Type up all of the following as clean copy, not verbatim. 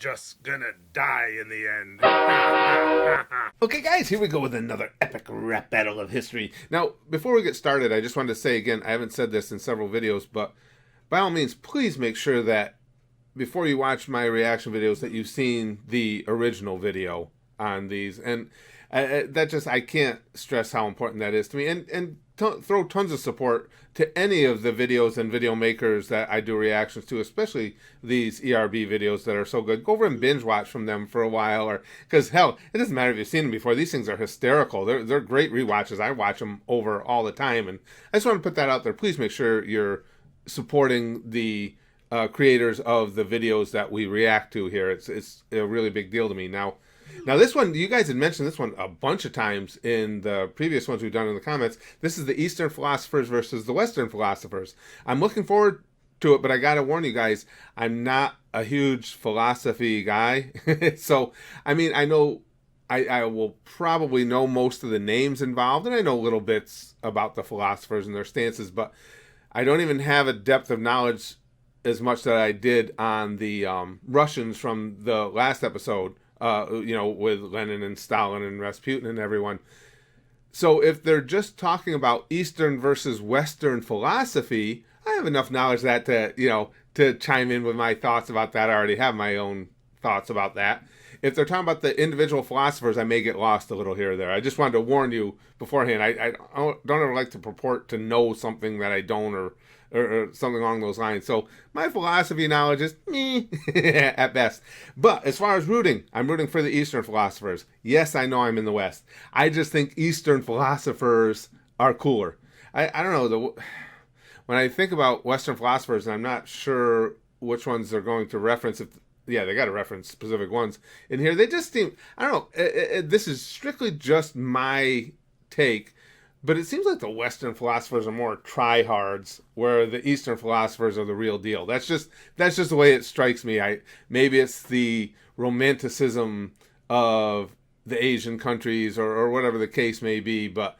just gonna die in the end. Okay, guys, here we go with another epic rap battle of history. Now, before we get started, I just wanted to say again, I haven't said this in several videos, but by all means, please make sure that before you watch my reaction videos that you've seen the original video on these. And I can't stress how important that is to me. And throw tons of support to any of the videos and video makers that I do reactions to, especially these ERB videos that are so good. Go over and binge watch from them for a while, or because hell, it doesn't matter if you've seen them before. These things are hysterical. They're great rewatches. I watch them over all the time, and I just want to put that out there. Please make sure you're supporting the creators of the videos that we react to here. It's a really big deal to me. Now this one, you guys had mentioned this one a bunch of times in the previous ones we've done in the comments. This is the Eastern philosophers versus the Western philosophers. I'm looking forward to it, but I gotta warn you guys, I'm not a huge philosophy guy. So, I mean, I know I will probably know most of the names involved, and I know little bits about the philosophers and their stances, but I don't even have a depth of knowledge as much that I did on the Russians from the last episode. With Lenin and Stalin and Rasputin and everyone. So if they're just talking about Eastern versus Western philosophy, I have enough knowledge that to chime in with my thoughts about that. I already have my own thoughts about that. If they're talking about the individual philosophers, I may get lost a little here or there. I just wanted to warn you beforehand. I don't ever like to purport to know something that I don't, or something along those lines. So my philosophy knowledge is meh at best. But as far as rooting, I'm rooting for the Eastern philosophers. Yes, I know I'm in the West. I just think Eastern philosophers are cooler. I don't know. When I think about Western philosophers, and I'm not sure which ones they're going to reference. They got to reference specific ones in here. They just seem, I don't know. This is strictly just my take. But it seems like the Western philosophers are more tryhards, where the Eastern philosophers are the real deal. That's just the way it strikes me. Maybe it's the romanticism of the Asian countries or whatever the case may be, but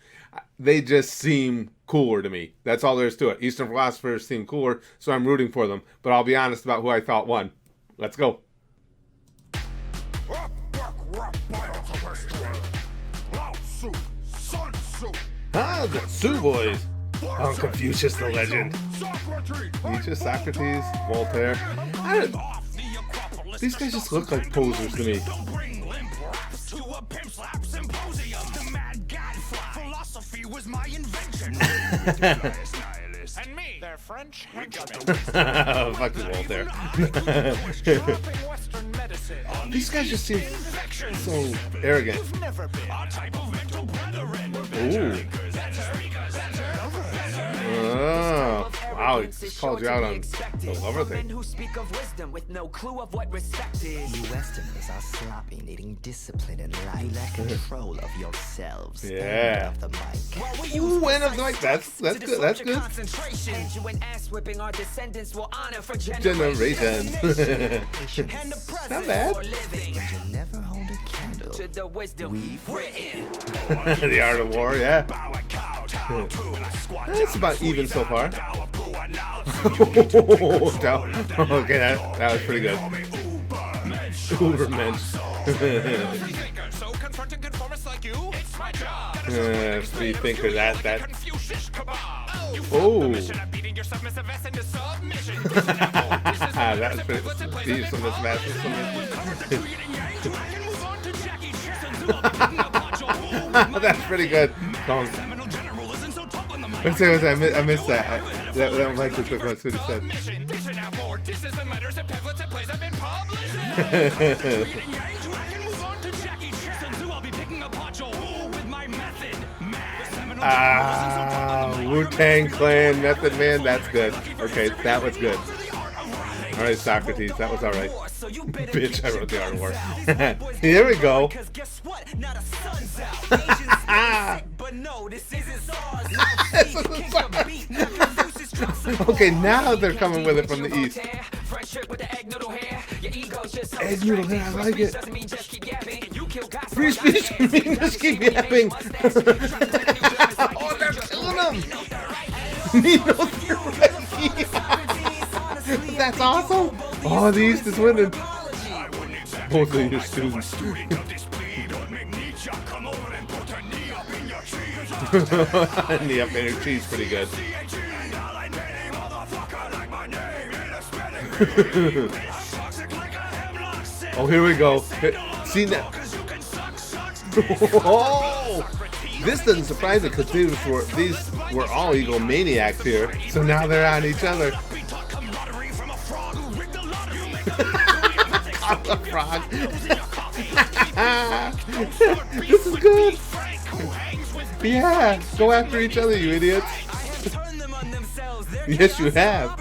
they just seem cooler to me. That's all there is to it. Eastern philosophers seem cooler, so I'm rooting for them. But I'll be honest about who I thought won. Let's go. The Sioux boys. Confucius the legend. Nietzsche, Socrates, Voltaire. These guys just look like posers to me. And me, their French Fuck you, Voltaire. These guys just seem so arrogant. Ooh. Oh, wow, he just called you out on the lover thing. Who speak of wisdom with no clue of what respect is. You Westerners are sloppy, needing discipline in life. You lack control of yourselves. Yeah. Of the mic. Ooh, end of the mic. That's good. That's good. You and ass whipping our descendants will honor for Generations. Not bad. You never hold a candle to the wisdom we've written. The Art of War, yeah. That's about even so far. Okay, that was pretty good. Ubermensch. Free thinker, that. Oh. That was pretty. That's pretty good. Let's see what I missed that. That might be quick. That's what he said. Wu-Tang Clan, Method Man, that's good. Okay, that was good. Alright, Socrates, that was alright. Bitch, I wrote the Art of War. Here we go. Okay, now they're coming with it from the East. Egg noodle hair, I like it. Free speech, just keep yapping. Oh, they're killing them. Nino That's awesome. Oh, the East is winning. Both of your students. Knee up in your cheese, pretty good. Oh, here we go. See now. Oh, this doesn't surprise me because these were all egomaniacs here. So now they're on each other. The frog. This is good. Yeah, go after each other, you idiots. Yes, you have.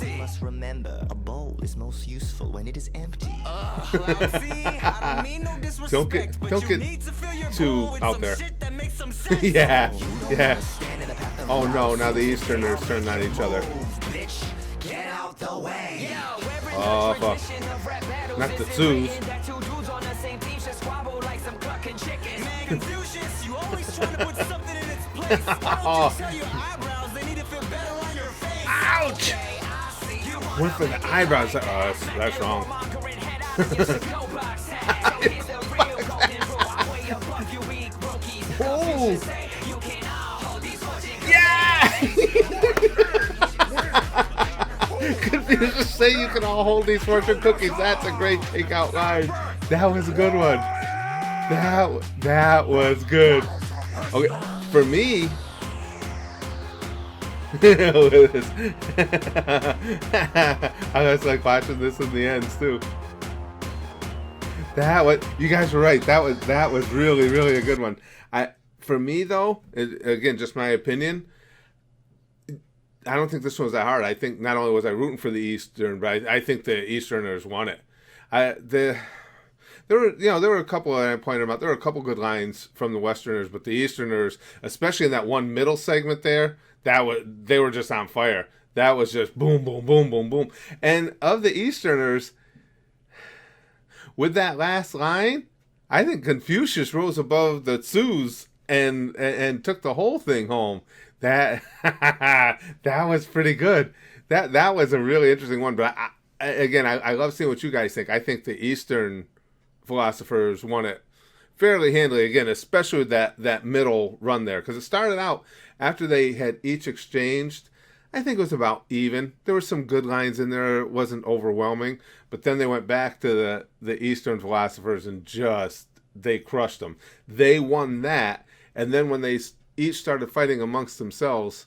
You must remember, a bowl is most useful when it is empty. Don't get too out there. Yeah, yeah. Oh no, now the Easterners turn on each other. Oh fuck. Not the twos. Oh. Ouch! Went for the eyebrows. That's wrong. Oh! Yeah! Confucius say you can all hold these fortune cookies. That's a great takeout line. That was a good one. That was good. Okay, for me. I was like watching this in the ends too. You guys were right. That was really, really a good one. For me though, again, just my opinion. I don't think this one was that hard. I think not only was I rooting for the Eastern, but I think the Easterners won it. There were a couple that I pointed out. There were a couple good lines from the Westerners, but the Easterners, especially in that one middle segment there, they were just on fire. That was just boom, boom, boom, boom, boom. And of the Easterners, with that last line, I think Confucius rose above the Tzus and took the whole thing home. That was pretty good. That was a really interesting one. But I love seeing what you guys think. I think the Eastern philosophers won it fairly handily, again, especially with that middle run there, because it started out after they had each exchanged. I think it was about even. There were some good lines in there. It wasn't overwhelming, but then they went back to the Eastern philosophers and they crushed them. They won that, and then when they each started fighting amongst themselves,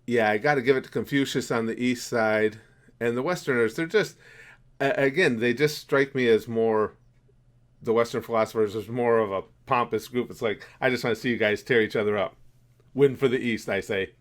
yeah, I got to give it to Confucius on the east side, and the Westerners. They're just, again, they just strike me as more. The Western philosophers is more of a pompous group. It's like, I just want to see you guys tear each other up. Win for the East, I say.